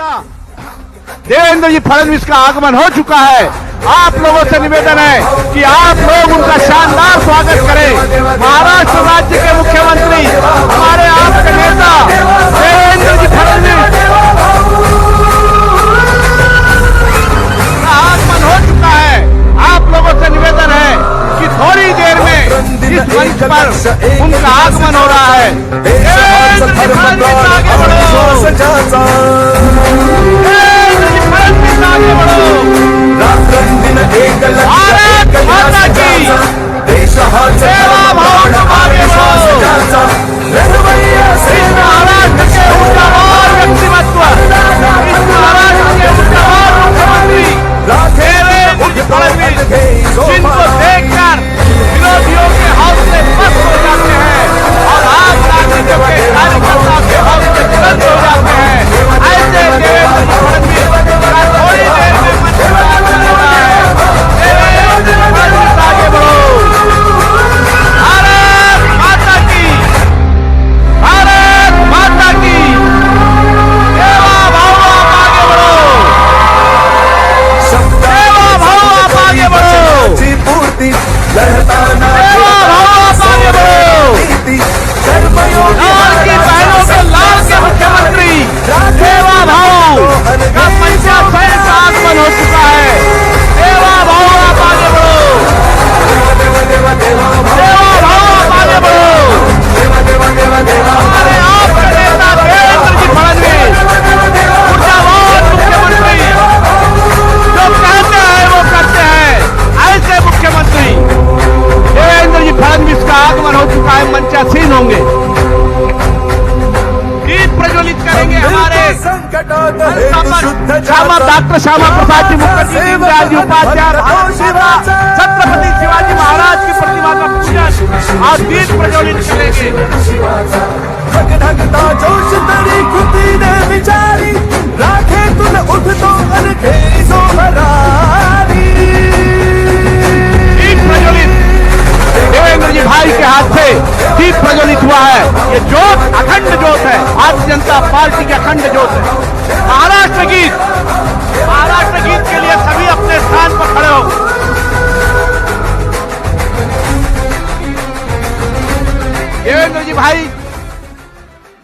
नेता देवेंद्र जी फडणवीस का आगमन हो चुका है। आप लोगों से निवेदन है कि आप लोग उनका शानदार स्वागत करें। महाराष्ट्र राज्य के मुख्यमंत्री हमारे आपके नेता देवेंद्र जी फडणवीस का आगमन हो चुका है। आप लोगों से निवेदन है कि थोड़ी देर में इस मंच पर उनका आगमन हो रहा है। देवेंद्र जी फडणवीस आगे बढ़ो, आगे बढ़ो। भारत माता की सेवा भाव आगे बढ़ो। इस महाराष्ट्र के ऊर्जावान व्यक्तिमत्व, इस महाराष्ट्र के ऊर्जावान मुख्यमंत्री देवेंद्र जी फडणवीस, जिनको देखकर विरोधियों के हौसले मस्त हो जाते हैं और आप राजनीतियों के कार्यकर्ता के हौसले बुलंद हो जाते हैं। ऐसे देवेंद्र जी फडणवीस का थोड़ी देर में मंच पर आगमन हो रहा है। देवेंद्र जी फडणवीस आगे बढ़ो। भारत माता की, भारत माता की सेवा भाव आप आगे बढ़ो, सेवा भाव आप आगे बढ़ो, सेवा भाव आप आगे बढ़ो। लाल की बहनों के लाल के मुख्यमंत्री सेवा भाव का पंचायत का आगमन हो चुका है। सेवा भाव आप आगे बढ़ो, सेवा भाव आप आगे बढ़ो। हमारे आपके नेता देवेंद्र जी फडणवीस, ऊर्जावान मुख्यमंत्री, जो कहते हैं वो करते हैं, ऐसे मुख्यमंत्री देवेंद्र जी फडणवीस का आगमन हो चुका है। मंचासीन होंगे, दीप प्रज्वलित करेंगे हमारे डॉक्टर श्यामा प्रसाद जी मुखर्जी, दीनदयाल जी उपाध्याय, छत्रपति शिवाजी महाराज की प्रतिमा का पूजन और दीप प्रज्वलित करेंगे। जोश तरी खुदी ने विचारी राखे तुल उठतो अनखे सोहरारी। दीप प्रज्वलित देवेंद्र जी भाई के हाथ से दीप प्रज्वलित हुआ है। ये जोत अखंड जोत है, भारतीय जनता पार्टी की अखंड जोत है। महाराष्ट्र गीत, महाराष्ट्र गीत के लिए सभी अपने स्थान पर खड़े हो। देवेंद्र जी भाई,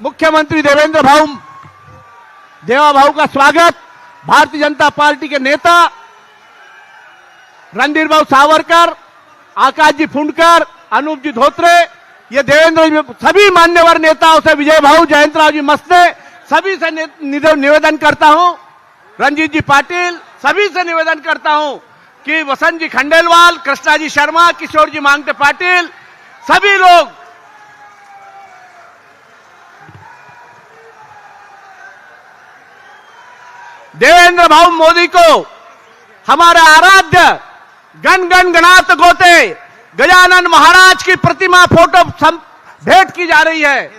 मुख्यमंत्री देवेंद्र भाऊ, देवा भाऊ का स्वागत। भारतीय जनता पार्टी के नेता रणधीर भाऊ सावरकर, आकाश जी फुंडकर, अनूप जी धोत्रे, ये देवेंद्र, सभी मान्यवर नेताओं से, विजय भाऊ, जयंतराव जी मस्ते, सभी से निवेदन करता हूं, रंजीत जी पाटिल, सभी से निवेदन करता हूं कि वसंत जी खंडेलवाल, कृष्णा जी शर्मा, किशोर जी मांगटे पाटिल, सभी लोग देवेंद्र भाऊ मोदी को हमारे आराध्य गण गण गणात गोते गजानन महाराज की प्रतिमा फोटो भेंट की जा रही है।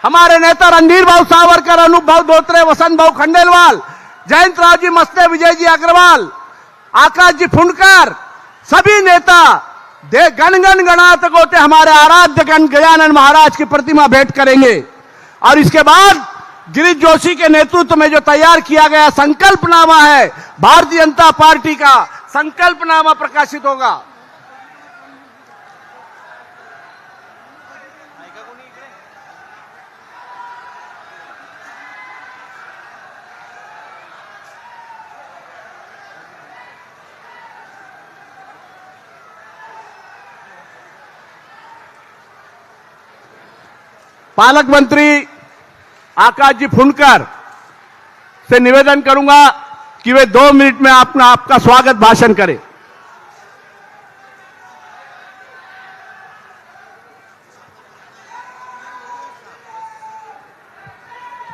हमारे नेता रणधीर भाऊ सावरकर, अनूप भाऊ धोत्रे, वसंत भाऊ खंडेलवाल, जयंतराव जी मस्ते, विजय जी अग्रवाल, आकाश जी फुंडकर, सभी नेता गण गण गणात गोते हमारे आराध्य गण गजानन महाराज की प्रतिमा भेंट करेंगे। और इसके बाद गिरीश जोशी के नेतृत्व में जो तैयार किया गया संकल्पनामा है, भारतीय जनता पार्टी का संकल्पनामा प्रकाशित होगा। पालक मंत्री आकाश जी फुंडकर से निवेदन करूंगा कि वे 2 मिनट में आपका स्वागत भाषण करें।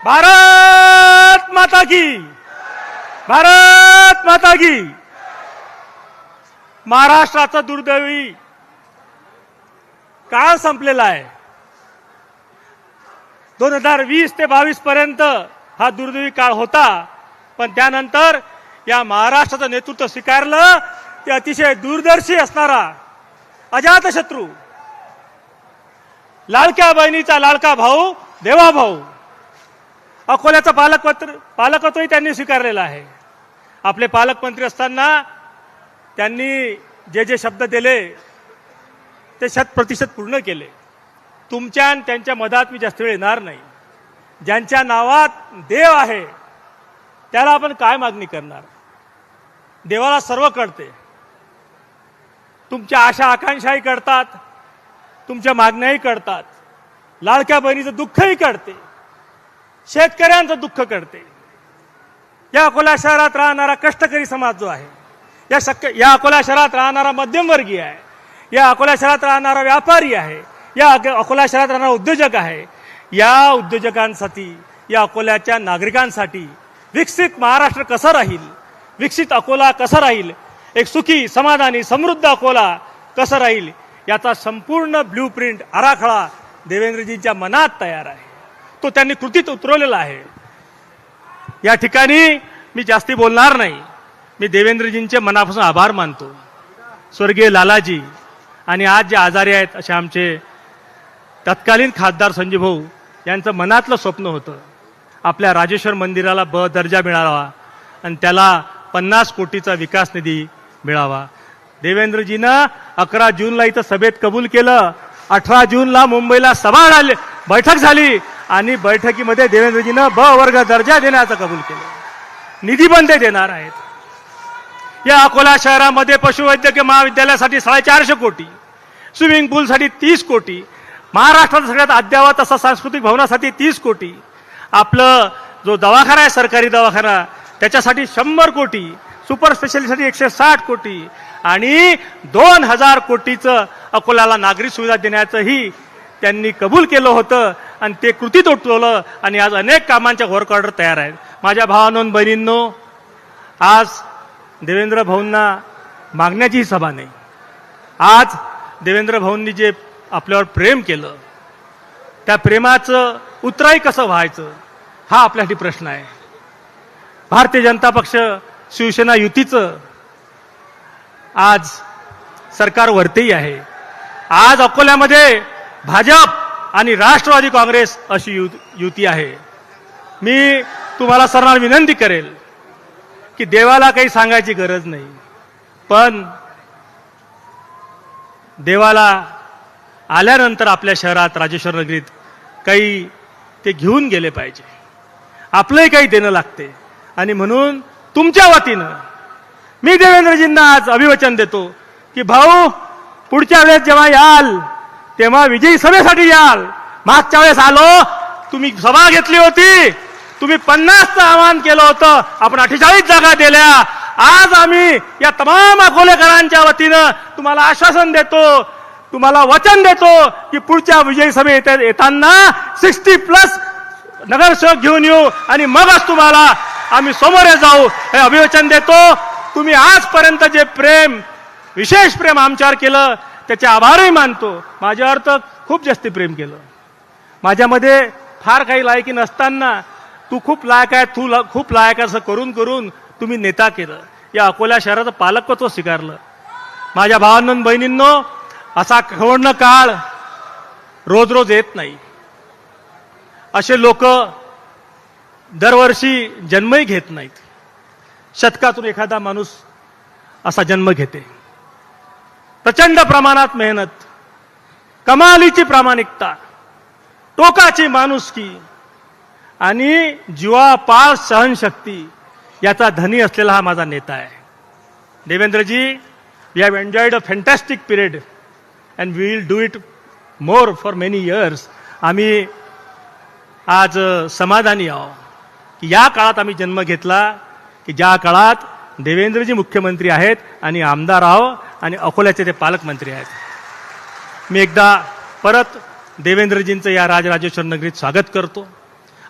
भारत माता की, भारत माता की। महाराष्ट्राचा दुर्दैवी काळ संपलेला आहे। 2020 ते 22 पर्यंत हा दुर्दैवी काळ होता, पण त्यानंतर या महाराष्ट्राचं नेतृत्व स्वीकारलं ते अतिशय दूरदर्शी असणारा अजातशत्रू, लाडक्या बहिणीचा लाडका भाऊ देवा भाऊ, अकोल्याचं पालकत्वही त्यांनी स्वीकारलेलं आहे. आपले पालकमंत्री असताना त्यांनी जे जे शब्द दिले ते 100% पूर्ण केले. तुमच्या आणि त्यांच्या मधात मी जास्त वेळ येणार नाही. ज्यांच्या नावात देव आहे त्याला आपण काय मागणी करणार? देवाला सर्व कळते. तुमच्या आशा आकांक्षाही कळतात, तुमच्या मागण्याही कळतात, लाडक्या बहिणीचं दुःखही कळते, शेतकऱ्यांचं दुःख कळते. या अकोला शहरात राहणारा कष्टकरी समाज जो आहे, या अकोला शहरात राहणारा मध्यमवर्गीय आहे, या अकोला शहरात राहणारा व्यापारी आहे, या अकोला शहरात राहणारा उद्योजक आहे, या उद्योजकांसाठी, या अकोल्याच्या नागरिकांसाठी विकसित महाराष्ट्र कसं राहील, विकसित अकोला कसं राहील, एक सुखी समाधानी समृद्ध अकोला कसं राहील, याचा संपूर्ण ब्ल्यूप्रिंट आराखडा देवेंद्रजींच्या मनात तयार आहे. तो त्यांनी कृतीत उतरवलेला आहे. या ठिकाणी मी जास्ती बोलणार नाही. मी देवेंद्रजींचे मनापासून आभार मानतो. स्वर्गीय लालाजी आणि आज जे आजारी आहेत असे आमचे तत्कालीन खासदार संजय भाऊ यांचं मनातलं स्वप्न होतं आपल्या राजेश्वर मंदिराला ब दर्जा मिळावा आणि त्याला 50 कोटीचा विकास निधी मिळावा. देवेंद्रजीनं 11 जूनला इथं सभेत कबूल केलं. 18 जूनला मुंबईला बैठक झाली आणि बैठकीमध्ये देवेंद्रजीनं ब वर्ग दर्जा देण्याचं कबूल केलं. निधी पण ते देणार आहेत. या अकोला शहरामध्ये पशुवैद्यकीय महाविद्यालयासाठी 450 कोटी, स्विमिंग पूलसाठी 30 कोटी, महाराष्ट्रात सगळ्यात अद्ययावत असा सांस्कृतिक भवनासाठी 30 कोटी, आपलं जो दवाखाना आहे सरकारी दवाखाना त्याच्यासाठी 100 कोटी, सुपर स्पेशालिटीसाठी 160 कोटी आणि 2000 कोटीचं अकोल्याला नागरी सुविधा देण्याचंही त्यांनी कबूल केलं होतं आणि ते कृतीत उतरवलं आणि आज अनेक कामांच्या वर्क ऑर्डर तयार आहेत. माझ्या भावांनो बहिणींनो, आज देवेंद्र भाऊंना मागण्याचीही सभा नाही. आज देवेंद्र भाऊंनी जे आपल्यावर प्रेम केलं त्या प्रेमाचं उतराई कसं व्हायचं हा आपल्यासाठी प्रश्न आहे. भारतीय जनता पक्ष शिवसेना युतीचं आज सरकार वरतेही आहे. आज अकोल्यामध्ये भाजप आणि राष्ट्रवादी काँग्रेस अशी युती आहे. मी तुम्हाला सर्वांना विनंती करेल की देवाला काही सांगायची गरज नाही, पण देवाला आल्यानंतर आपल्या शहरात राजेश्वर नगरीत काही ते घेऊन गेले पाहिजे. आपलंही काही देणं लागते आणि म्हणून तुमच्या वतीनं मी देवेंद्रजींना आज अभिवचन देतो की भाऊ, पुढच्या वेळेस जेव्हा याल तेव्हा विजयी सभेसाठी याल. मागच्या वेळेस आलो, तुम्ही सभा घेतली होती, तुम्ही 50चं आवाहन केलं होतं, आपण 48 जागा दिल्या. आज आम्ही या तमाम अकोलेकरांच्या वतीनं तुम्हाला आश्वासन देतो, तुम्हाला वचन देतो की पुढच्या विजयी सभेत येताना 60+ नगरसेवक घेऊन येऊ आणि मगच तुम्हाला आम्ही समोर जाऊ हे अभिवचन देतो. तुम्ही आजपर्यंत जे प्रेम, विशेष प्रेम आमच्यावर केलं त्याचे आभारही मानतो. माझ्यावर तर खूप जास्ती प्रेम केलं. माझ्यामध्ये फार काही लायकी नसताना तू खूप लायक आहे, तू खूप लायक आहे असं करून करून तुम्ही नेता केलं. या अकोला शहराचं पालकत्व स्वीकारलं. माझ्या भावांनो बहिणींनो, असा खवणं काळ रोज रोज येत नाही. असे लोक दरवर्षी जन्मही घेत नाहीत. शतकातून एखादा माणूस असा जन्म घेते. प्रचंड प्रमाणात मेहनत, कमालीची प्रामाणिकता, टोकाची माणुसकी आणि जीवापार सहनशक्ती याचा धनी असलेला हा माझा नेता आहे. देवेंद्रजी, we have enjoyed a fantastic period and we will do it more for many years. आम्ही आज समाधानी आहोत की या काळात आम्ही जन्म घेतला की ज्या काळात देवेंद्रजी मुख्यमंत्री आहेत आणि आमदार आहो आणि अकोल्याचे ते पालकमंत्री आहेत. मी एकदा परत देवेंद्रजींचं या राजराजेश्वर नगरीत स्वागत करतो.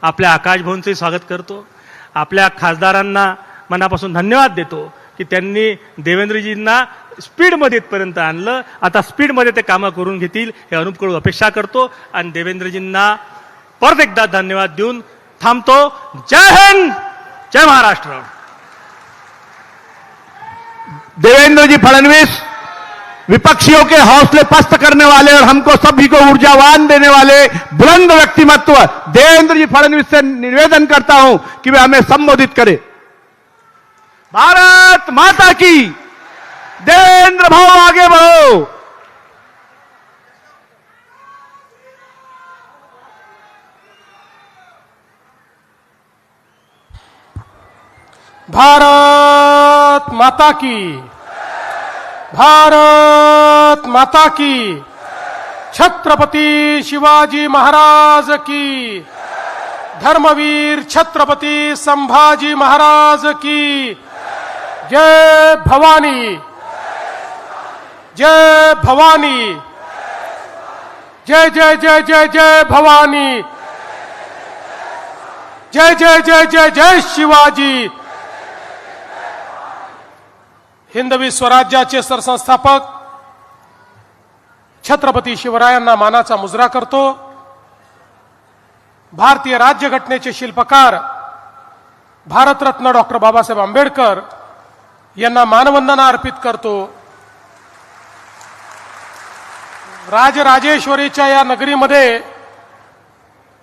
आपल्या आकाश भाऊंचंही स्वागत करतो. आपल्या खासदारांना मनापासून धन्यवाद देतो की त्यांनी देवेंद्रजींना स्पीडमध्ये इथपर्यंत आणलं. आता स्पीडमध्ये ते कामं करून घेतील हे अनुपकडून अपेक्षा करतो आणि देवेंद्रजींना परत एकदा धन्यवाद देऊन थांबतो. जय हिंद, जय महाराष्ट्र. देवेंद्रजी फडणवीस विपक्षियों के हौसले पस्त करने वाले और हमको सभी को ऊर्जावान देने वाले बुलंद व्यक्तिमत्व देवेंद्र जी फडणवीस से निवेदन करता हूं कि वे हमें संबोधित करें। भारत माता की, देवेंद्र भाऊ आगे बढ़ो। भारत माता की, भारत माता की, छत्रपति शिवाजी महाराज की, धर्मवीर छत्रपति संभाजी महाराज की, जय भवानी, जय भवानी, जय जय जय जय जय भवानी, जय जय जय जय जय शिवाजी। हिंदवी स्वराज्याचे सरसंस्थापक छत्रपती शिवरायांना मानाचा मुजरा करतो। भारतीय राज्यघटनेचे शिल्पकार भारतरत्न डॉक्टर बाबासाहेब आंबेडकर यांना मानवंदना अर्पित करतो। राजराजेश्वरीच्या या नगरीमध्ये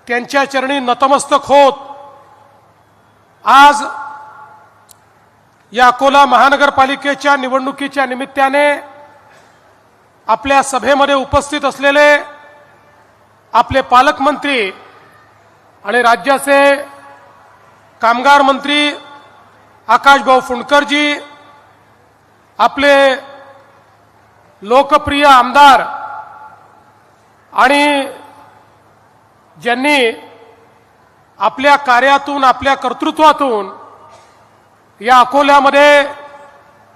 त्यांच्या चरणी नतमस्तक होत आज या अकोला महानगरपालिकेच्या निवडणुकीच्या निमित्ताने आपल्या सभेमध्ये उपस्थित असलेले आपले पालकमंत्री आणि राज्याचे कामगार मंत्री आकाशभाऊ फुंडकरजी, आपले लोकप्रिय आमदार आणि ज्यांनी आपल्या कार्यातून आपल्या कर्तृत्वातून या अकोल्यामध्ये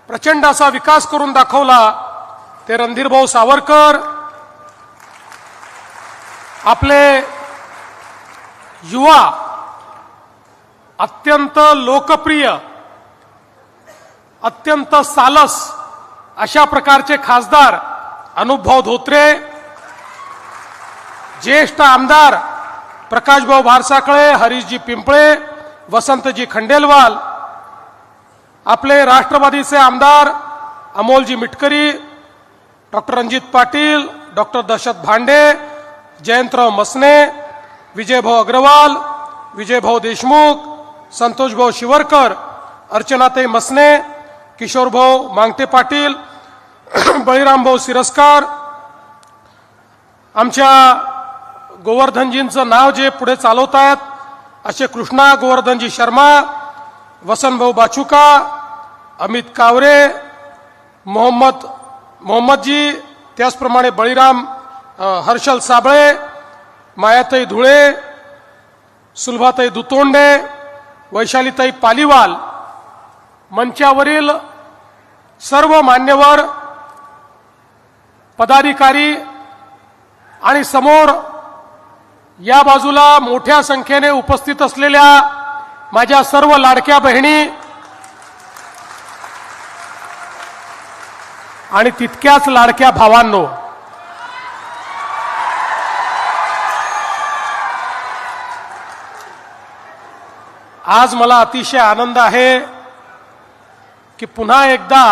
प्रचंड असा विकास करून दाखवला, ते रणधीरभाऊ सावरकर, आपले युवा अत्यंत लोकप्रिय, अत्यंत सालस अशा प्रकारचे खासदार अनुभव धोत्रे, ज्येष्ठ आमदार प्रकाशभाऊ भारसाकळे, हरीशजी पिंपळे, वसंतजी खंडेलवाल, आपले राष्ट्रवादीचे आमदार अमोलजी मिटकरी, डॉक्टर रणजित पाटील, डॉक्टर दशरथ भांडे, जयंतराव मसने, विजयभाऊ अग्रवाल, विजयभाऊ देशमुख, संतोषभाऊ शिवरकर, अर्चनाताई मसने, किशोरभाऊ मांगटे पाटील, बळीरामभाऊ सिरस्कार, आमच्या गोवर्धनजींचं नाव जे पुढे चालवतायत असे कृष्णा गोवर्धनजी शर्मा, वसंतभाऊ बाचुका, अमित कावरे, मोहम्मदजी, त्याचप्रमाणे बळीराम हर्षल साबळे, मायाताई धुळे, सुलभाताई दुतोंडे, वैशालीताई पालीवाल, मंचावरील सर्व मान्यवर पदाधिकारी आणि समोर या बाजूला मोठ्या संख्येने उपस्थित असलेल्या माझ्या सर्व लाडक्या बहिणी आणि तितक्याच लाडक्या भावांनो, आज मला अतिशय आनंद आहे की पुन्हा एकदा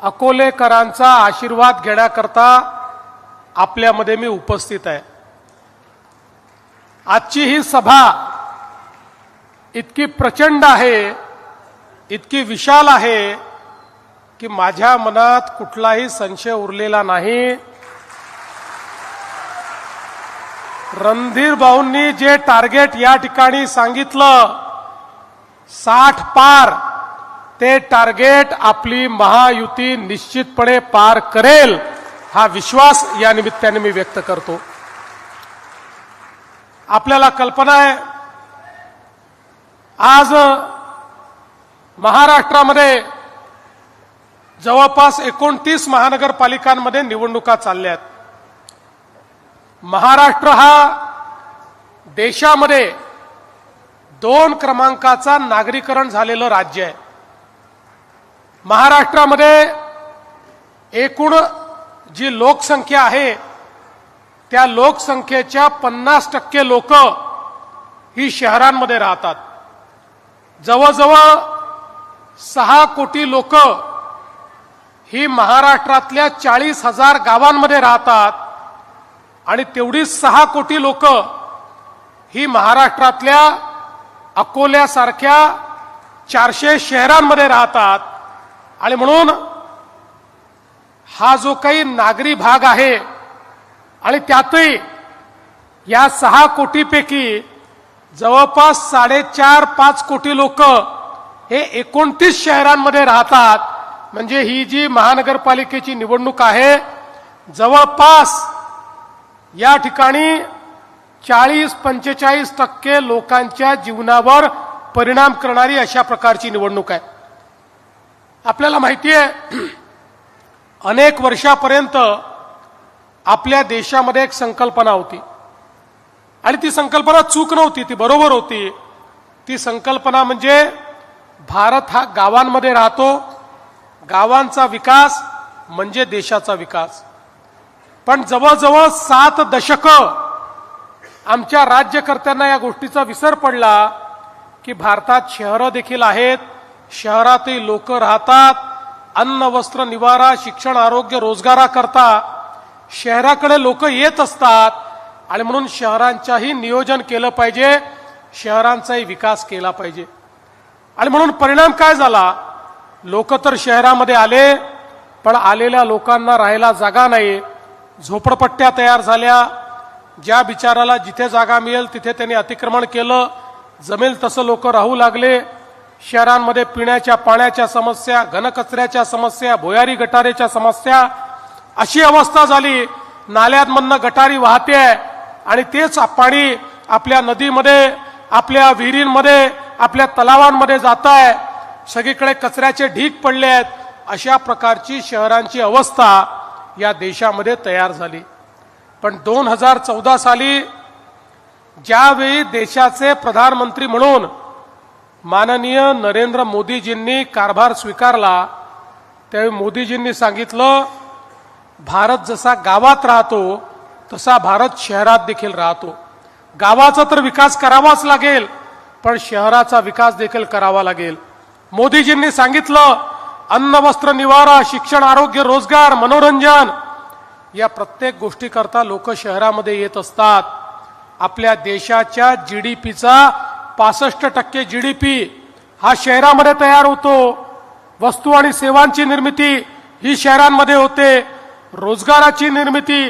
अकोलेकरांचा आशीर्वाद घेण्याकरता आपल्यामध्ये मी उपस्थित आहे। आजची ही सभा इतकी प्रचंड आहे, इतकी विशाल आहे की माझ्या मनात कुठलाही संशय उरलेला नाही। रणधीर भाऊंनी जे टार्गेट या ठिकाणी सांगितलं 60 पार, ते टार्गेट आपली महायुती निश्चितपणे पार करेल, हा विश्वास या निमित्ताने मी व्यक्त करतो। आपल्याला कल्पना आहे आज महाराष्ट्रामध्ये जवळपास 29 महानगरपालिकांमध्ये निवडणुका चालल्या आहेत। महाराष्ट्र हा देशामध्ये 2 क्रमांकाचा नागरीकरण झालेलं राज्य आहे। महाराष्ट्रामध्ये एकूण जी लोकसंख्या आहे त्या लोकसंख्येच्या 50% लोक ही शहरांमध्ये राहतात। जवळजवळ 6 कोटी लोक ही महाराष्ट्रातल्या 40,000 गावांमध्ये राहतात आणि तेवढीच 6 कोटी लोक ही महाराष्ट्रातल्या अकोल्यासारख्या 400 शहरांमध्ये राहतात. आणि म्हणून हा जो काही नागरी भाग आहे आणि त्यातही या 6 कोटीपैकी जवळपास 4.5-5 कोटी लोक हे 29 शहरांमध्ये राहतात. म्हणजे ही जी महानगरपालिकेची निवडणूक आहे जवळपास या ठिकाणी 40-45% लोकांच्या जीवनावर परिणाम करणारी अशा प्रकारची निवडणूक आहे. आपल्याला माहिती आहे अनेक वर्षापर्यंत आपल्या देशामध्ये एक संकल्पना होती आणि ती संकल्पना चूक नव्हती, ती बरोबर होती. ती संकल्पना म्हणजे भारत हा गावांमध्ये राहतो, गावांचा विकास म्हणजे देशाचा विकास. पण जवळजवळ 7 दशकं आमच्या राज्यकर्त्यांना या गोष्टीचा विसर पडला की भारतात शहरं देखील आहेत, शहरातही लोक राहतात, अन्न वस्त्र निवारा शिक्षण आरोग्य रोजगाराकरता शहराकडे लोक येत असतात. आणि म्हणून शहरांच्याही नियोजन केलं पाहिजे, शहरांचाही विकास केला पाहिजे. आणि म्हणून परिणाम काय झाला, लोक तर शहरामध्ये आले पण आलेल्या लोकांना राहायला जागा नाही, झोपडपट्ट्या तयार झाल्या. ज्या बिचाराला जिथे जागा मिळेल तिथे त्यांनी अतिक्रमण केलं, जमेल तसं लोक राहू लागले. शहरांमध्ये पिण्याच्या पाण्याच्या समस्या, घनकचऱ्याच्या समस्या, भुयारी गटारेच्या समस्या, अशी अवस्था झाली. नाल्यांमधनं गटारी वाहते आणि तेच पाणी आपल्या नदीमध्ये, आपल्या विहिरींमध्ये, आपल्या तलावांमध्ये जात आहे. सगळीकडे कचऱ्याचे ढीग पडले आहेत. अशा प्रकारची शहरांची अवस्था या देशामध्ये तयार झाली. पण 2014 साली ज्यावेळी देशाचे प्रधानमंत्री म्हणून माननीय नरेंद्र मोदीजींनी कारभार स्वीकारला त्यावेळी मोदीजींनी सांगितलं भारत जसा गावात राहतो तसा भारत शहरात देखील राहतो. गावाचा तर विकास करावाच लागेल पण शहराचा विकास देखील करावा लागेल. मोदीजींनी सांगितलं अन्न वस्त्र निवारा शिक्षण आरोग्य रोजगार मनोरंजन या प्रत्येक गोष्टीकरता लोक शहरामध्ये येत असतात. आपल्या देशाच्या जीडीपीचा 65% जीडीपी हा शहरामध्ये तयार होतो. वस्तू आणि सेवांची निर्मिती ही शहरांमध्ये होते, रोजगाराची निर्मिती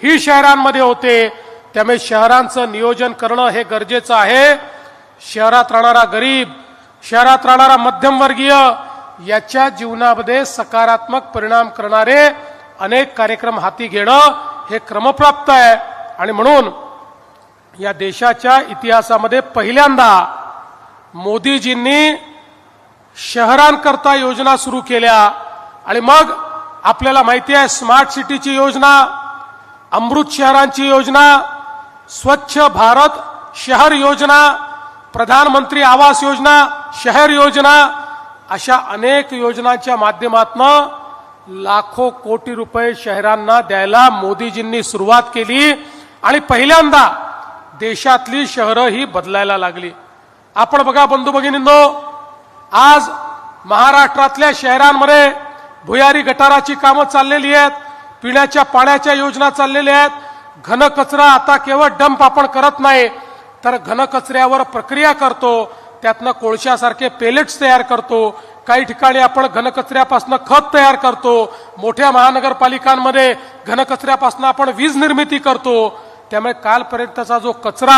ही शहरांमध्ये होते. त्यामुळे शहरांचं नियोजन करणं हे गरजेचं आहे. शहरात राहणारा गरीब, शहरात राहणारा मध्यमवर्गीय याच्या जीवनामध्ये सकारात्मक परिणाम करणारे अनेक कार्यक्रम हाती घेणं हे क्रमप्राप्त आहे. आणि म्हणून या देशाच्या इतिहासामध्ये पहिल्यांदा मोदीजींनी शहरांकरता योजना सुरू केल्या. आणि मग आपल्याला माहिती आहे स्मार्ट सिटीची योजना, अमृत शहरांची योजना, स्वच्छ भारत शहर योजना, प्रधानमंत्री आवास योजना, शहर योजना, अशा अनेक योजनांच्या माध्यमातून लाखो कोटी रुपये शहरांना द्यायला मोदीजींनी सुरुवात केली. आणि पहिल्यांदा देशातली शहरं ही बदलायला लागली. आपण बघा बंधू भगिनींनो, आज महाराष्ट्रातल्या शहरांमध्ये भुयारी गटाराची कामं चाललेली आहेत, पिण्याच्या पाण्याच्या योजना चाललेल्या आहेत. घनकचरा आता केवळ डंप आपण करत नाही तर घनकचऱ्यावर प्रक्रिया करतो, त्यातनं कोळशासारखे पेलेट्स तयार करतो. काही ठिकाणी आपण घनकचऱ्यापासून खत तयार करतो. मोठ्या महानगरपालिकांमध्ये घनकचऱ्यापासून आपण वीज निर्मिती करतो. त्यामुळे कालपर्यंतचा जो कचरा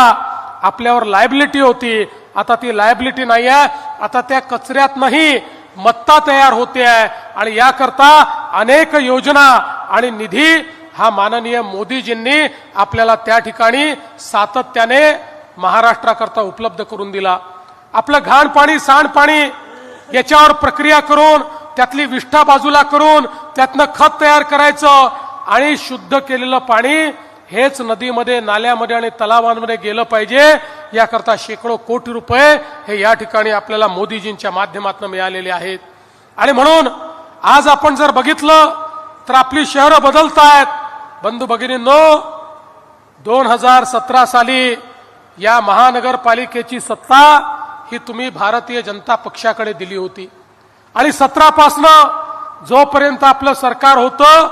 आपल्यावर लायबिलिटी होती आता ती लायबिलिटी नाही आहे. आता त्या कचऱ्यातनंही मत्ता तयार होते आहे. आणि याकरता अनेक योजना आणि निधी हा माननीय मोदीजींनी आपल्याला त्या ठिकाणी सातत्याने महाराष्ट्राकरता उपलब्ध करून दिला. आपलं घाण पाणी सांडपाणी याच्यावर प्रक्रिया करून त्यातली विष्ठा बाजूला करून त्यातनं खत तयार करायचं आणि शुद्ध केलेलं पाणी हेच नदीमध्ये नाल्यामध्ये आणि तलावांमध्ये गेलं पाहिजे. याकरता शेकडो कोटी रुपये हे या ठिकाणी आपल्याला मोदीजींच्या माध्यमातून मिळालेले आहेत. आणि म्हणून आज आपण जर बघितलं तर आपली शहरं बदलतायत. बंधू भगिनींनो, 2017 साली या महानगरपालिकेची सत्ता ही तुम्ही भारतीय जनता पक्षाकडे दिली होती आणि 17 पासनं जोपर्यंत आपलं सरकार होतं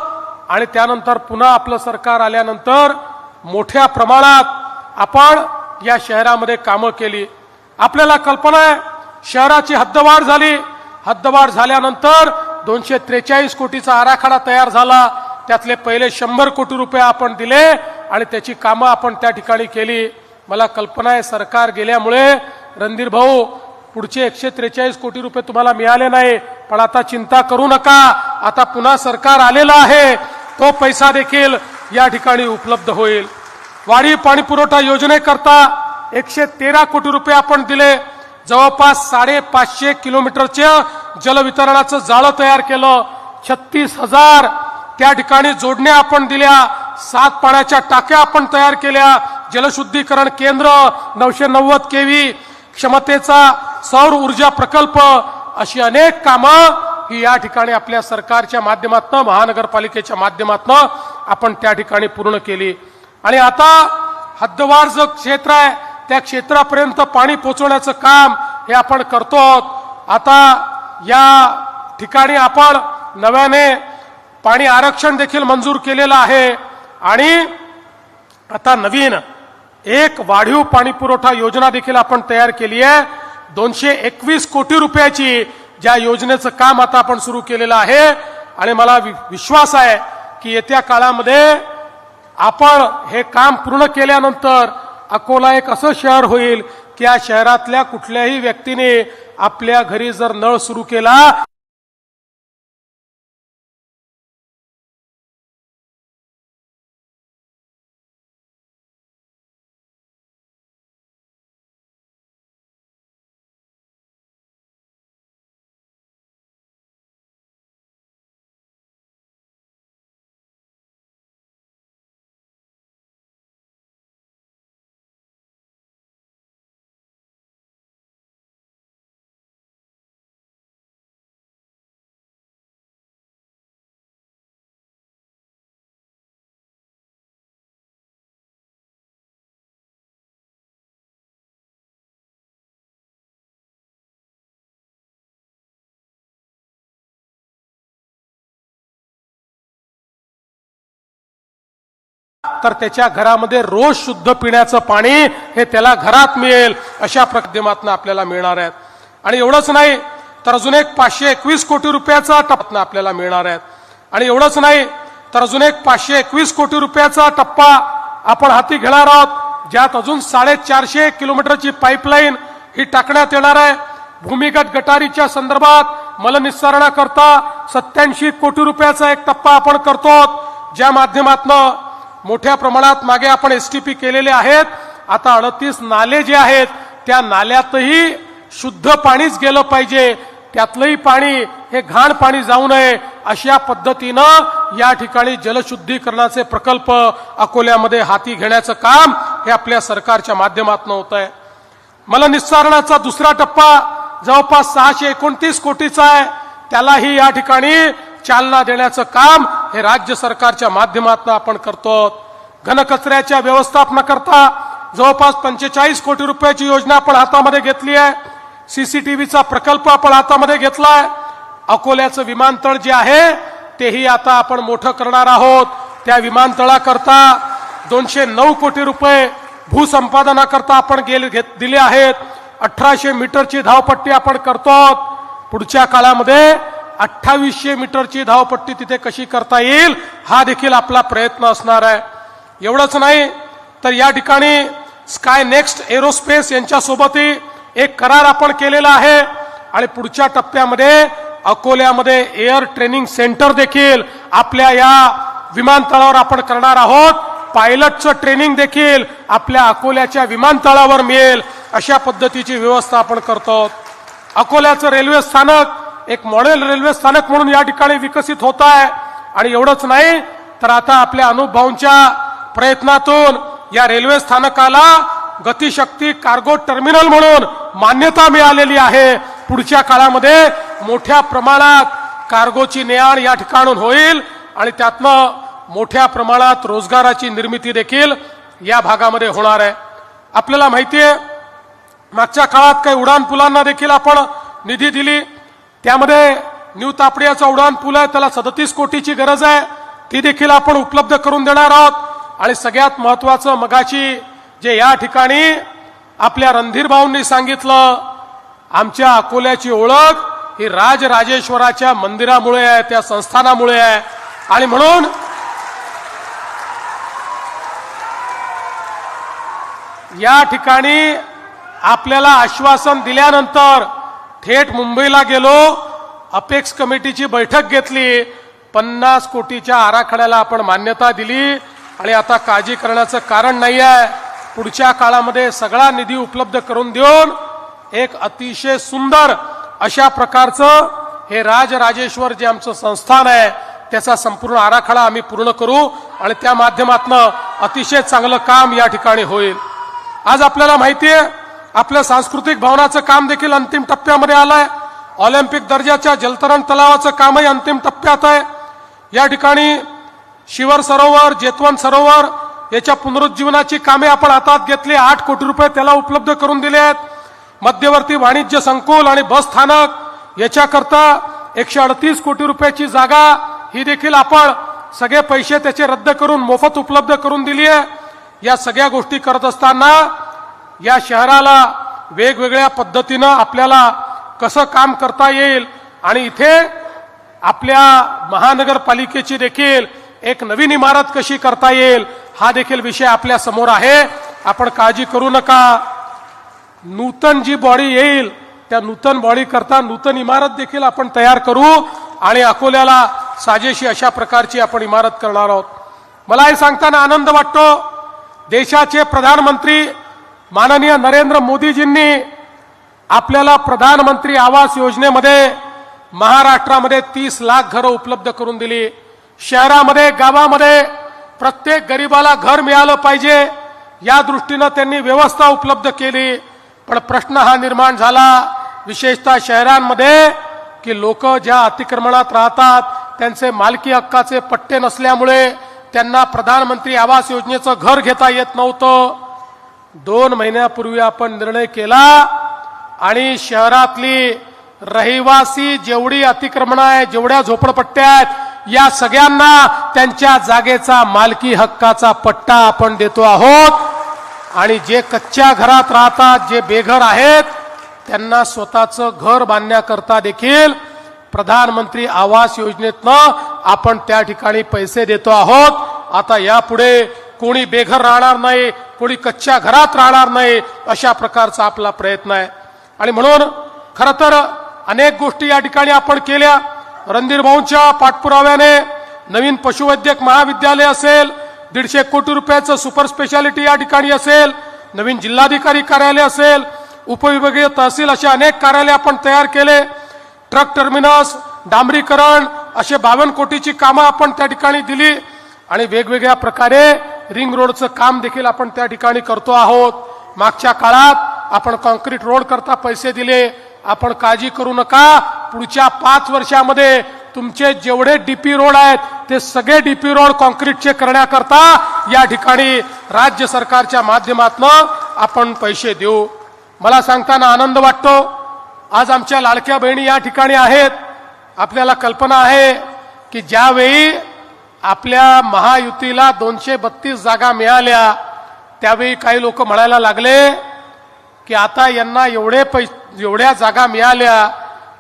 आणि त्यानंतर पुन्हा आपलं सरकार आल्यानंतर मोठ्या प्रमाणात आपण या शहरामध्ये कामं केली. आपल्याला कल्पना आहे, शहराची हद्दवाढ झाली. हद्दवाढ झाल्यानंतर 243 कोटीचा आराखडा तयार झाला. त्यातले पहिले 100 कोटी रुपये आपण दिले आणि त्याची कामं आपण त्या ठिकाणी केली. मला कल्पना आहे, सरकार गेल्यामुळे रणधीर भाऊ पुढचे 143 कोटी रुपये तुम्हाला मिळाले नाही, पण आता चिंता करू नका, आता पुन्हा सरकार आलेलं आहे, तो पैसा देखील या ठिकाणी उपलब्ध होईल. वाढीव पाणी पुरवठा योजनेकरता 113 कोटी रुपये आपण दिले. जवळपास 550 किलोमीटरच्या जलवितरणाचं जाळं तयार केलं. 36,000 त्या ठिकाणी जोडण्या आपण दिल्या. 7 पाण्याच्या टाक्या आपण तयार केल्या. जलशुद्धीकरण केंद्र, 990 केव्ही क्षमतेचा सौर ऊर्जा प्रकल्प, अशी अनेक कामं ही या ठिकाणी आपल्या सरकारच्या माध्यमातून, महानगरपालिकेच्या माध्यमातून आपण त्या ठिकाणी पूर्ण केली. आणि आता हद्दवाढ जो क्षेत्र आहे त्या क्षेत्रापर्यंत पाणी पोहोचवण्याचं काम हे आपण करतो आहोत. आता या ठिकाणी आपण नव्याने पाणी आरक्षण देखील मंजूर केलेलं आहे आणि आता नवीन एक वाढीव पाणी पुरवठा योजना देखील आपण तयार केली आहे. 221 कोटी रुपयाची ज्या योजनेचं काम आता आपण सुरू केलेलं आहे. आणि मला विश्वास आहे की येत्या काळामध्ये आपण हे काम पूर्ण केल्यानंतर अकोला एक असं शहर होईल की या शहरातल्या कुठल्याही व्यक्तीने आपल्या घरी जर नळ सुरू केला तर त्याच्या घरामध्ये रोज शुद्ध पिण्याचं पाणी हे त्याला घरात मिळेल, अशा माध्यमातून आपल्याला मिळणार आहेत. आणि एवढंच नाही तर अजून एक 521 कोटी रुपयाचा टप्पा आपल्याला मिळणार आहेत. आणि एवढंच नाही तर अजून एक 521 कोटी रुपयाचा टप्पा आपण हाती घेणार आहोत, ज्यात अजून 450 किलोमीटरची पाईपलाईन ही टाकण्यात येणार आहे. भूमिगत गटारीच्या संदर्भात मलनिस्सारणाकरता 87 कोटी रुपयाचा एक टप्पा आपण करतो, ज्या माध्यमातून मोठ्या प्रमाणात मागे आपण एसटीपी केलेले आहेत. आता 38 नाले जे आहेत त्या नाल्यातही शुद्ध पाणीच गेलं पाहिजे, त्यातलंही पाणी हे घाण पाणी जाऊ नये, अशा पद्धतीनं या ठिकाणी जलशुद्धीकरणाचे प्रकल्प अकोल्यामध्ये हाती घेण्याचं काम हे आपल्या सरकारच्या माध्यमातून होत आहे. मलनिस्सारणाचा दुसरा टप्पा जवळपास 629 कोटीचा आहे, त्यालाही या ठिकाणी चालना देण्याचं काम हे राज्य सरकारच्या माध्यमातून आपण करतो. घनकचऱ्याच्या व्यवस्थापनाकरता जवळपास 45 कोटी रुपयाची योजना आपण हातामध्ये घेतली आहे. सीसीटीव्हीचा प्रकल्प आपण हातामध्ये घेतलाय. अकोल्याचं विमानतळ जे आहे तेही आता आपण मोठं करणार आहोत. त्या विमानतळाकरता 209 कोटी रुपये भूसंपादनाकरता आपण दिले आहेत. 1800 मीटरची धावपट्टी आपण करतो. पुढच्या काळामध्ये 2800 मीटरची धावपट्टी तिथे कशी करता येईल हा देखील आपला प्रयत्न असणार आहे. एवढंच नाही तर या ठिकाणी स्काय नेक्स्ट एरोस्पेस यांच्यासोबतही एक करार आपण केलेला आहे आणि पुढच्या टप्प्यामध्ये अकोल्यामध्ये एअर ट्रेनिंग सेंटर देखील आपल्या या विमानतळावर आपण करणार आहोत. पायलटचं ट्रेनिंग देखील आपल्या अकोल्याच्या विमानतळावर मिळेल, अशा पद्धतीची व्यवस्था आपण करतो. अकोल्याचं रेल्वे स्थानक एक मॉडेल रेल्वे स्थानक म्हणून या ठिकाणी विकसित होत आहे. आणि एवढंच नाही तर आता आपल्या अनुभवांच्या प्रयत्नातून या रेल्वे स्थानकाला गतिशक्ती कार्गो टर्मिनल म्हणून मान्यता मिळालेली आहे. पुढच्या काळामध्ये मोठ्या प्रमाणात कार्गोची ने-आण या ठिकाणून होईल आणि त्यातनं मोठ्या प्रमाणात रोजगाराची निर्मिती देखील या भागामध्ये होणार आहे. आपल्याला माहिती आहे मागच्या काळात काही उडान पुलांना देखील आपण निधी दिली, त्यामध्ये न्यू तापडियाचा उड्डाण पूल आहे, त्याला 37 कोटीची गरज आहे, ती देखील आपण उपलब्ध करून देणार आहोत। आणि सगळ्यात महत्वाचं मगाची जे या ठिकाणी आपल्या रणधीर भाऊंनी सांगितलं, आमच्या अकोल्याची ओळख ही राजराजेश्वराच्या मंदिरामुळे आहे, त्या संस्थानामुळे आहे। आणि म्हणून या ठिकाणी आपल्याला आश्वासन दिल्यानंतर थेट मुंबईला गेलो, अपेक्स कमिटीची बैठक घेतली, 50 कोटीच्या आराखड्याला आपण मान्यता दिली आणि आता काळजी करण्याचं कारण नाही आहे। पुढच्या काळामध्ये सगळा निधी उपलब्ध करून देऊन एक अतिशय सुंदर अशा प्रकारचं हे राजराजेश्वर जे आमचं संस्थान आहे त्याचा संपूर्ण आराखडा आम्ही पूर्ण करू आणि त्या माध्यमातून अतिशय चांगलं काम या ठिकाणी होईल। आज आपल्याला माहिती आहे आपलं सांस्कृतिक भवनाचं काम देखील अंतिम टप्प्यामध्ये आलंय, ऑलिम्पिक दर्जाच्या जलतरण तलावाचं कामही अंतिम टप्प्यात आहे। या ठिकाणी शिवर सरोवर, जेतवन सरोवर याच्या पुनरुज्जीवनाची कामे आपण हातात घेतली, 8 कोटी रुपये त्याला उपलब्ध करून दिले आहेत। मध्यवर्ती वाणिज्य संकुल आणि बस स्थानक याच्याकरता 138 कोटी रुपयाची जागा ही देखील आपण सगळे पैसे त्याचे रद्द करून मोफत उपलब्ध करून दिली आहे। या सगळ्या गोष्टी करत असताना या शहराला वेगवेगळ्या पद्धतीनं आपल्याला कसं काम करता येईल आणि इथे आपल्या महानगरपालिकेची देखील एक नवीन इमारत कशी करता येईल हा देखील विषय आपल्या समोर आहे। आपण काळजी करू नका, नूतन जी बॉडी येईल त्या नूतन बॉडी करता नूतन इमारत देखील आपण तयार करू आणि अकोल्याला साजेशी अशा प्रकारची आपण इमारत करणार आहोत। मला हे सांगताना आनंद वाटतो, देशाचे प्रधानमंत्री माननीय नरेंद्र मोदीजींनी आपल्याला प्रधानमंत्री आवास योजनेमध्ये महाराष्ट्रामध्ये 30 लाख घरं उपलब्ध करून दिली। शहरामध्ये गावामध्ये प्रत्येक गरीबाला घर मिळालं पाहिजे या दृष्टीनं त्यांनी व्यवस्था उपलब्ध केली। पण प्रश्न हा निर्माण झाला विशेषतः शहरांमध्ये की लोक ज्या अतिक्रमणात राहतात त्यांचे मालकी हक्काचे पट्टे नसल्यामुळे त्यांना प्रधानमंत्री आवास योजनेचं घर घेता येत नव्हतं। 2 महिन्यापूर्वी आपण निर्णय केला आणि शहरातली रहिवासी जेवढी अतिक्रमण आहे, जेवढ्या झोपडपट्ट्या आहेत, या सगळ्यांना त्यांच्या जागेचा मालकी हक्काचा पट्टा आपण देतो आहोत। आणि जे कच्च्या घरात राहतात, जे बेघर आहेत, त्यांना स्वतःचं घर बांधण्याकरता देखील प्रधानमंत्री आवास योजनेतनं आपण त्या ठिकाणी पैसे देतो आहोत। आता यापुढे कोणी बेघर राहणार नाही, कोणी कच्च्या घरात राहणार नाही, अशा प्रकारचा आपला प्रयत्न आहे। आणि म्हणून खरं तर अनेक गोष्टी या ठिकाणी आपण केल्या। रणधीर भाऊंच्या पाठपुराव्याने नवीन पशुवैद्यक महाविद्यालय असेल, 150 कोटी रुपयाचं सुपर स्पेशालिटी या ठिकाणी असेल, नवीन जिल्हाधिकारी कार्यालय असेल, उपविभागीय तहसील असे अनेक कार्यालय आपण तयार केले। ट्रक टर्मिनस, डांबरीकरण असे 52 कोटीची कामं आपण त्या ठिकाणी दिली आणि वेगवेगळ्या प्रकारे रिंग रोडचं काम देखील आपण त्या ठिकाणी करतो आहोत। मागच्या काळात आपण कॉन्क्रीट रोड करता पैसे दिले। आपण काळजी करू नका, पुढच्या 5 वर्षामध्ये तुमचे जेवढे डीपी रोड आहेत ते सगळे डीपी रोड कॉन्क्रीटचे करण्याकरता या ठिकाणी राज्य सरकारच्या माध्यमातून आपण पैसे देऊ। मला सांगताना आनंद वाटतो, आज आमच्या लाडक्या बहिणी या ठिकाणी आहेत। आपल्याला कल्पना आहे की ज्यावेळी आपल्या महायुतीला 232 जागा मिळाल्या त्यावेळी काही लोक म्हणायला लागले की आता यांना एवढ्या जागा मिळाल्या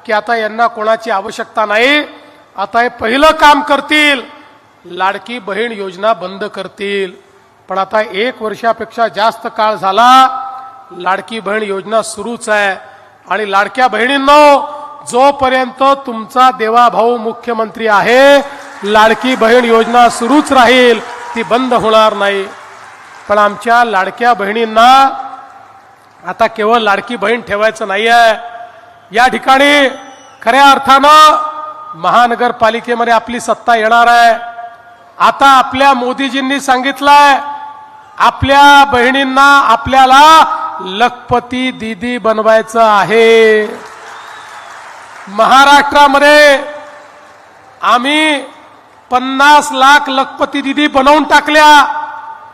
की आता यांना कोणाची आवश्यकता नाही, आता हे पहिलं काम करतील, लाडकी बहीण योजना बंद करतील। पण आता 1 वर्षापेक्षा जास्त काळ झाला, लाडकी बहीण योजना सुरूच आहे। आणि लाडक्या बहिणींनो, जोपर्यंत तुमचा देवाभाऊ मुख्यमंत्री आहे, लाडकी बहीण योजना सुरूच राहील, ती बंद होणार नाही। पण आमच्या लाडक्या बहिणींना आता केवळ लाडकी बहीण ठेवायचं नाही आहे, या ठिकाणी खऱ्या अर्थानं महानगरपालिकेमध्ये आपली सत्ता येणार आहे। आता आपल्या मोदीजींनी सांगितलंय आपल्या बहिणींना आपल्याला लखपती दीदी बनवायचं आहे। महाराष्ट्रामध्ये आम्ही 50 लाख लखपती दीदी बनवून टाकल्या,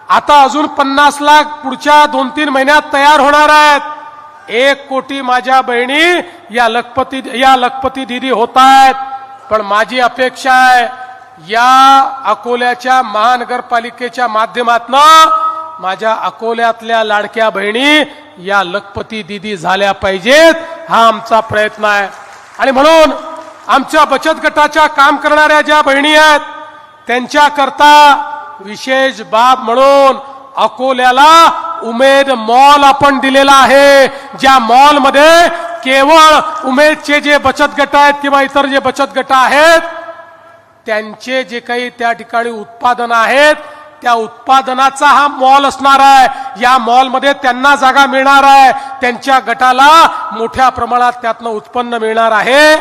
आता अजून 50 लाख पुढच्या 2-3 महिन्यात तयार होणार आहेत। 1 कोटी माझ्या बहिणी या लखपती दिदी होत आहेत. पण माझी अपेक्षा आहे या अकोल्याच्या महानगरपालिकेच्या माध्यमातून माझ्या अकोल्यातल्या लाडक्या बहिणी या लखपती दिदी झाल्या पाहिजेत. हा आमचा प्रयत्न आहे. आणि म्हणून आमच्या बचत गटाच्या काम करणाऱ्या ज्या बहिणी आहेत त्यांच्याकरता विशेष बाब म्हणून अकोल्याला उमेद मॉल आपण दिलेला आहे. ज्या मॉल मध्ये केवळ उमेदचे जे बचत गट आहेत किंवा इतर जे बचत गट आहेत त्यांचे जे काही त्या ठिकाणी उत्पादन आहेत त्या उत्पादनाचा हा मॉल असणार आहे. या मॉलमध्ये त्यांना जागा मिळणार आहे. त्यांच्या गटाला मोठ्या प्रमाणात त्यातनं उत्पन्न मिळणार आहे.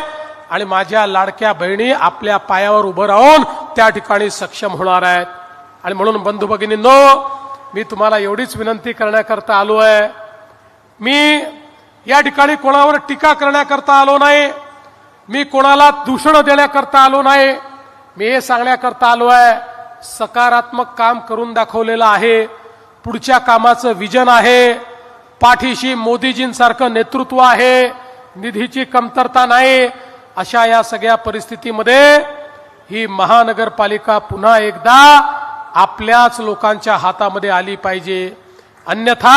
आणि माझ्या लाडक्या बहिणी आपल्या पायावर उभं राहून त्या ठिकाणी सक्षम होणार आहेत. आणि म्हणून बंधू भगिनींनो, मी तुम्हाला एवढीच विनंती करण्याकरता आलो आहे. मी या ठिकाणी कोणावर टीका करण्याकरता आलो नाही. मी कोणाला दूषण देण्याकरता आलो नाही. मी हे सांगण्याकरता आलो आहे सकारात्मक काम करून दाखवलेलं आहे. पुढच्या कामाचं विजन आहे. पाठीशी मोदीजींसारखं नेतृत्व आहे. निधीची कमतरता नाही. अशा या सगळ्या परिस्थितीमध्ये ही महानगरपालिका पुन्हा एकदा आपल्याच लोकांच्या हातामध्ये आली पाहिजे. अन्यथा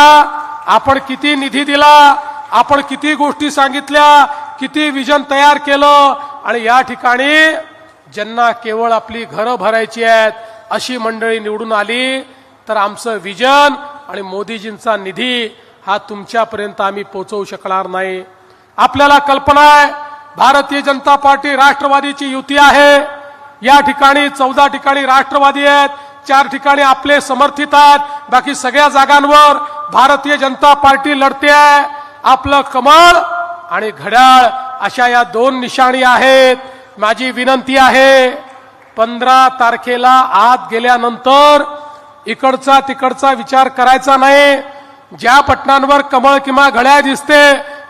आपण किती निधी दिला, आपण किती गोष्टी सांगितल्या, किती विजन तयार केलं आणि या ठिकाणी ज्यांना केवळ आपली घरं भरायची आहेत अशी मंडळी निवडून आली तर आमचं विजन आणि मोदीजींचा निधी हा तुमच्यापर्यंत आम्ही पोहोचवू शकणार नाही. आपल्याला कल्पना आहे भारतीय जनता पार्टी राष्ट्रवादीची युती आहे. या ठिकाणी 14 ठिकाणी राष्ट्रवादी आहेत, 4 ठिकाणी आपले समर्थित आहेत. बाकी सगळ्या जागांवर भारतीय जनता पार्टी लढते आहे. आपलं कमळ आणि घड्याळ अशा या 2 निशाणी आहेत. माझी विनंती आहे 15 तारखेला आत गेल्यानंतर इकडचा तिकडचा विचार करायचा नाही. ज्या बटनांवर कमळ किंवा घड्याळ दिसते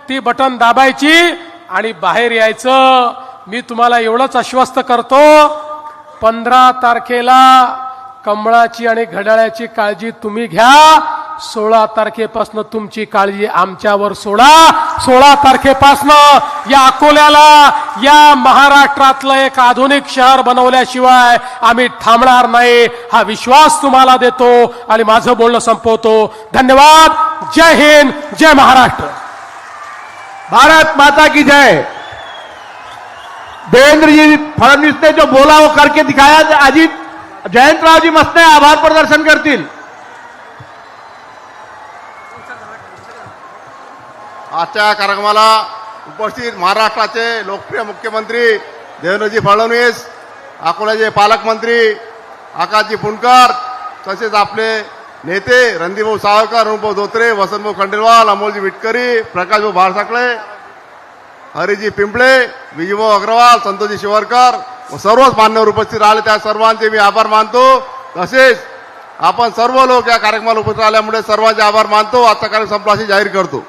ती बटन दाबायची आणि बाहेर यायचं. मी तुम्हाला एवढंच आश्वस्त करतो 15 तारखेला कमळाची आणि घड्याळाची काळजी तुम्ही घ्या. 16 तारखेपासून तुमची काळजी आमच्यावर सोडा. 16 तारखेपासून या अकोल्याला या महाराष्ट्रातलं एक आधुनिक शहर बनवल्याशिवाय आम्ही थांबणार नाही हा विश्वास तुम्हाला देतो आणि माझं बोलणं संपवतो. धन्यवाद. जय हिंद, जय महाराष्ट्र. भारत माता की जय. देवेंद्र जी फडणवीस ने जो बोला वो करके दिखाया. अजित जयंतराव जी मस्ते आभार प्रदर्शन करतील. आजच्या कार्यक्रमाला उपस्थित महाराष्ट्राचे लोकप्रिय मुख्यमंत्री देवेंद्रजी फडणवीस, अकोल्याचे पालकमंत्री आकाशजी फुंडकर, तसेच आपले नेते रणदीपभाऊ सावरकर, अनुपभाऊ धोत्रे, वसंतभाऊ खंडेलवाल, अमोलजी विटकरी, प्रकाशभाऊ भारसाकळे, हरिजी पिंपळे, विजयभाऊ अग्रवाल, संतोषजी शिवरकर व सर्वच मान्यवर उपस्थित राहिले त्या सर्वांचे मी आभार मानतो. तसेच आपण सर्व लोक या कार्यक्रमाला उपस्थित राहिल्यामुळे सर्वांचे आभार मानतो. आजचा कार्यक्रम संपला अशी जाहीर करतो.